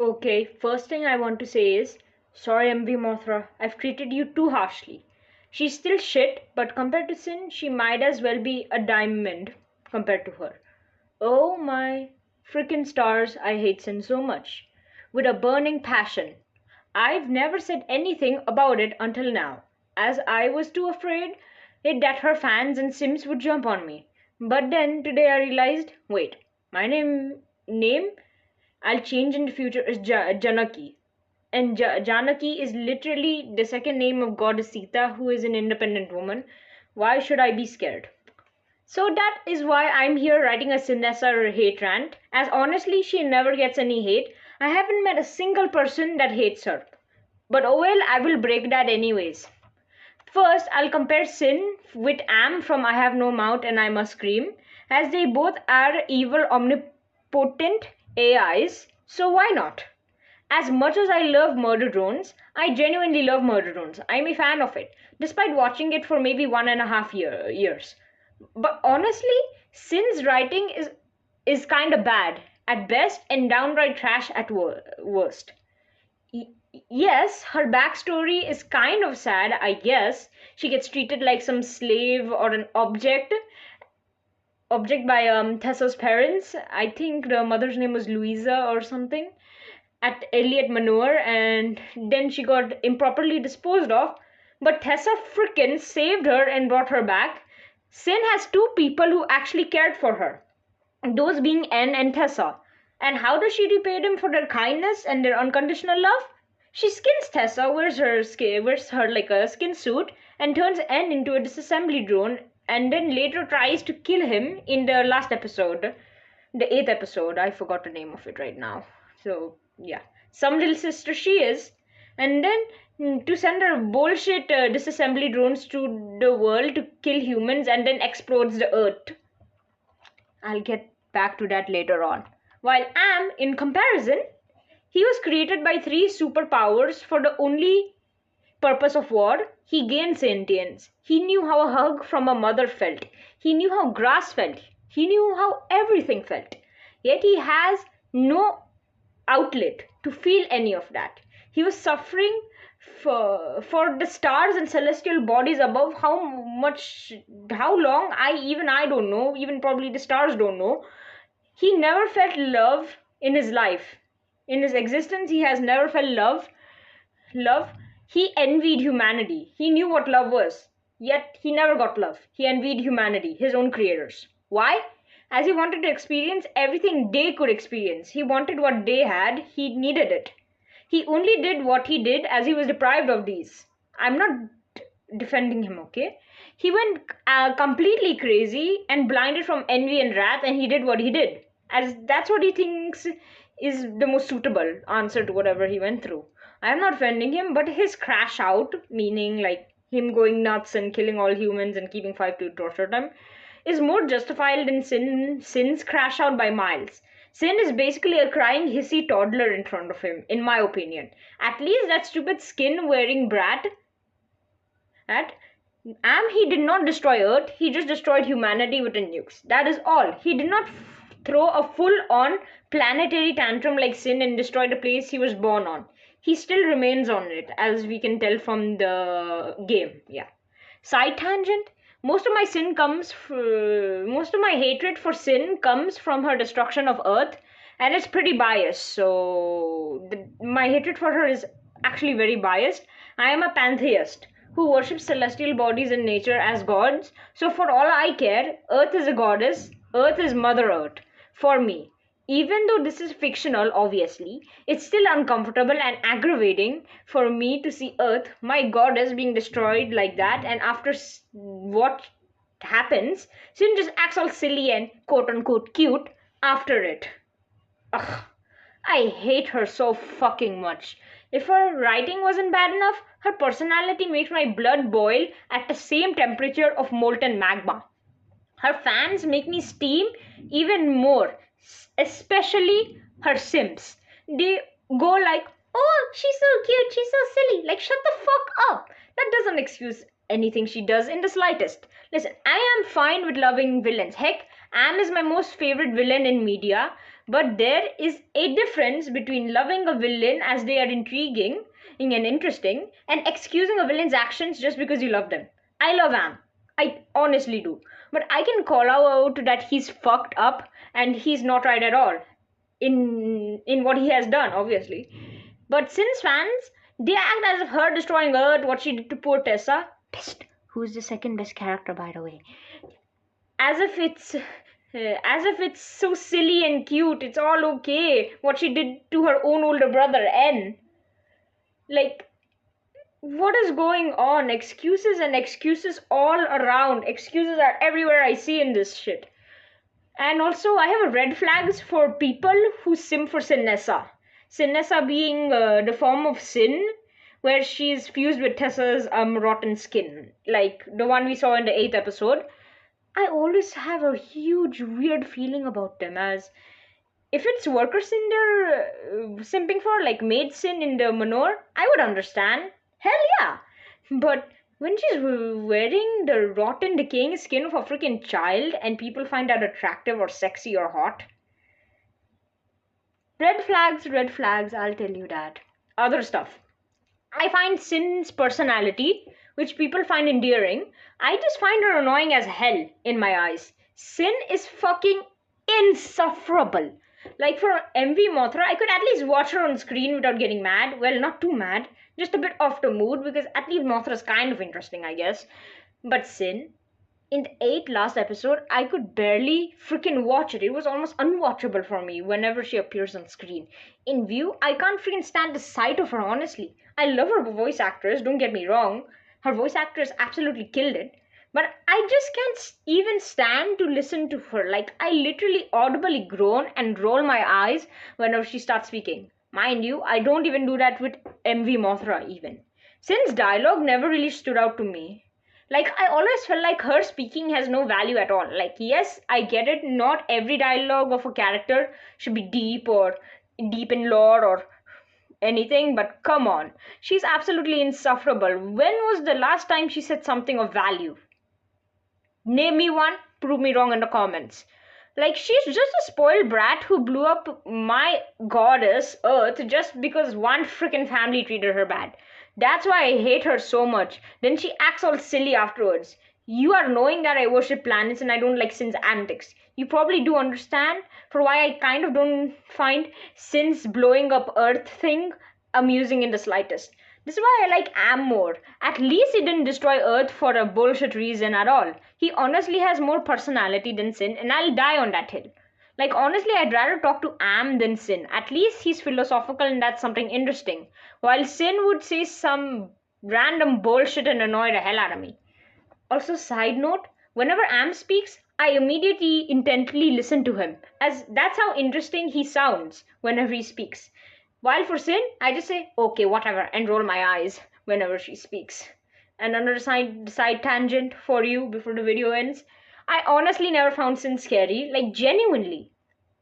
Okay, first thing I want to say is sorry, MV Mothra. I've treated you too harshly. She's still shit, but compared to Sin, she might as well be a diamond compared to her. Oh my frickin' stars, I hate Sin so much. With a burning passion. I've never said anything about it until now, as I was too afraid that her fans and Sims would jump on me. But then today I realized, wait, my name I'll change in the future is Janaki. And Janaki is literally the second name of goddess Sita, who is an independent woman. Why should I be scared? So that is why I'm here writing a Cynessa hate rant, as honestly, she never gets any hate. I haven't met a single person that hates her. But oh well, I will break that anyways. First, I'll compare Sin with Am from I Have No Mouth and I Must Scream, as they both are evil, omnipotent AIs, so why not? As much as I love Murder Drones, I genuinely love Murder Drones. I'm a fan of it, despite watching it for maybe 1.5 years. But honestly, Sin's writing is kinda bad at best and downright trash at worst. Yes, her backstory is kind of sad, I guess. She gets treated like some slave or an object by Tessa's parents. I think the mother's name was Louisa or something. At Elliot Manure, and then she got improperly disposed of. But Tessa frickin' saved her and brought her back. Sin has two people who actually cared for her, those being Anne and Tessa. And how does she repay them for their kindness and their unconditional love? She skins Tessa, wears her like a skin suit, and turns Anne into a disassembly drone, and then later tries to kill him in the last episode, the eighth episode. I forgot the name of it right now. So yeah, some little sister she is, and then to send her bullshit disassembly drones to the world to kill humans and then explodes the earth. I'll get back to that later on. While Am, in comparison, he was created by three superpowers for the only purpose of war. He gained sentience. He knew how a hug from a mother felt. He knew how grass felt. He knew how everything felt. Yet he has no outlet to feel any of that. He was suffering for the stars and celestial bodies above. How long, I don't know, even probably the stars don't know. He never felt love in his life. In his existence, he has never felt love. He envied humanity. He knew what love was, yet he never got love. He envied humanity, his own creators. Why? As he wanted to experience everything they could experience. He wanted what they had. He needed it. He only did what he did as he was deprived of these. I'm not defending him, okay? He went completely crazy and blinded from envy and wrath, and he did what he did, as that's what he thinks is the most suitable answer to whatever he went through. I'm not defending him, but his crash out, meaning like him going nuts and killing all humans and keeping five to torture them, is more justified than Sin's crash out by miles. Sin is basically a crying hissy toddler in front of him, in my opinion. At least that stupid skin wearing brat at he did not destroy Earth, he just destroyed humanity with the nukes. That is all. He did not throw a full on planetary tantrum like Sin and destroy the place he was born on. He still remains on it, as we can tell from the game. Yeah. Side tangent. Most of my hatred for Sin comes from her destruction of Earth, and it's pretty biased. So my hatred for her is actually very biased. I am a pantheist who worships celestial bodies and nature as gods. So for all I care, Earth is a goddess. Earth is Mother Earth for me. Even though this is fictional, obviously, it's still uncomfortable and aggravating for me to see Earth, my goddess, being destroyed like that, and after what happens, Sin just acts all silly and quote unquote cute after it. Ugh, I hate her so fucking much. If her writing wasn't bad enough, her personality makes my blood boil at the same temperature of molten magma. Her fans make me steam even more, especially her Sims. They go like, oh, she's so cute, she's so silly. Like, shut the fuck up. That doesn't excuse anything she does in the slightest. Listen, I am fine with loving villains. Heck, Am is my most favorite villain in media, But there is a difference between loving a villain as they are intriguing and interesting and excusing a villain's actions just because you love them. I love Am. I honestly do. But I can call out that he's fucked up and he's not right at all in what he has done, obviously. But since fans, they act as if her destroying Earth, what she did to poor Tessa, pissed, who's the second best character, by the way, as if it's so silly and cute. It's all okay what she did to her own older brother N. Like, what is going on? Excuses and excuses all around. Excuses are everywhere I see in this shit. And also, I have a red flags for people who simp for Cynessa. Cynessa being the form of sin, where she's fused with Tessa's rotten skin, like the one we saw in the 8th episode. I always have a huge weird feeling about them, as if it's worker sin they're simping for, like maid sin in the Manor, I would understand. Hell yeah. But when she's wearing the rotten decaying skin of a freaking child and people find that attractive or sexy or hot, red flags, I'll tell you that. Other stuff. I find Sin's personality, which people find endearing, I just find her annoying as hell in my eyes. Sin is fucking insufferable. Like for MV Mothra, I could at least watch her on screen without getting mad. Well, not too mad, just a bit off the mood because at least Mothra's kind of interesting, I guess. But Sin, in the 8th last episode, I could barely freaking watch it. It was almost unwatchable for me whenever she appears on screen. In view, I can't freaking stand the sight of her, honestly. I love her voice actress, don't get me wrong. Her voice actress absolutely killed it. But I just can't even stand to listen to her. Like, I literally audibly groan and roll my eyes whenever she starts speaking. Mind you, I don't even do that with MV Mothra even. Since dialogue never really stood out to me. Like, I always felt like her speaking has no value at all. Like, yes, I get it, not every dialogue of a character should be deep or deep in lore or anything, but come on. She's absolutely insufferable. When was the last time she said something of value? Name me one, prove me wrong in the comments. Like, she's just a spoiled brat who blew up my goddess, Earth, just because one freaking family treated her bad. That's why I hate her so much. Then she acts all silly afterwards. You are knowing that I worship planets and I don't like Sin's antics. You probably do understand for why I kind of don't find Sin's blowing up Earth thing amusing in the slightest. This is why I like Am more. At least he didn't destroy Earth for a bullshit reason at all. He honestly has more personality than Sin, and I'll die on that hill. Like, honestly, I'd rather talk to Am than Sin. At least he's philosophical and that's something interesting. While Sin would say some random bullshit and annoy the hell out of me. Also, side note, whenever Am speaks, I immediately intently listen to him, as that's how interesting he sounds whenever he speaks. While for Sin, I just say, okay, whatever, and roll my eyes whenever she speaks. And another side tangent for you before the video ends. I honestly never found Sin scary, like genuinely.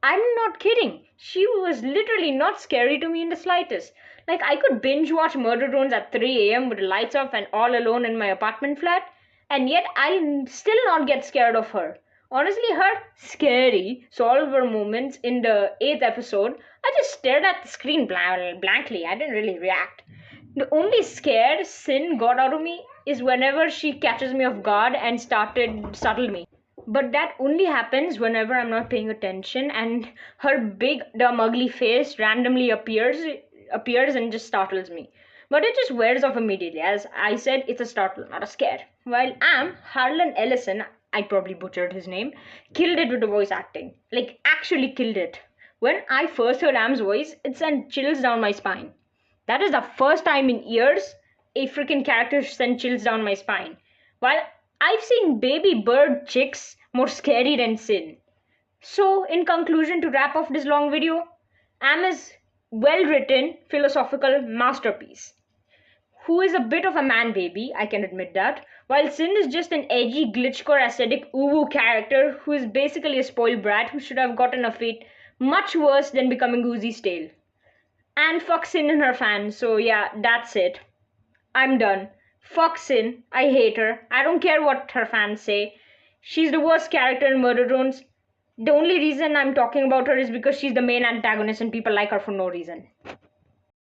I'm not kidding. She was literally not scary to me in the slightest. Like, I could binge watch Murder Drones at 3 a.m. with the lights off and all alone in my apartment flat, and yet I'll still not get scared of her. Honestly, her scary solver moments in the 8th episode, I just stared at the screen blankly. I didn't really react. The only scared Sin got out of me is whenever she catches me off guard and started startle me. But that only happens whenever I'm not paying attention and her big dumb ugly face randomly appears and just startles me. But it just wears off immediately. As I said, it's a startle, not a scare. While Harlan Ellison, I probably butchered his name, killed it with the voice acting. Like, actually killed it. When I first heard Am's voice, it sent chills down my spine. That is the first time in years a freaking character sent chills down my spine. While I've seen baby bird chicks more scary than Sin. So, in conclusion, to wrap off this long video, Am is well-written, philosophical masterpiece. Who is a bit of a man baby, I can admit that, while Sin is just an edgy, glitchcore, aesthetic, uwu character who is basically a spoiled brat who should have gotten a fate much worse than becoming Uzi's tail. And fuck Sin and her fans, so yeah, that's it. I'm done. Fuck Sin, I hate her. I don't care what her fans say. She's the worst character in Murder Drones. The only reason I'm talking about her is because she's the main antagonist and people like her for no reason.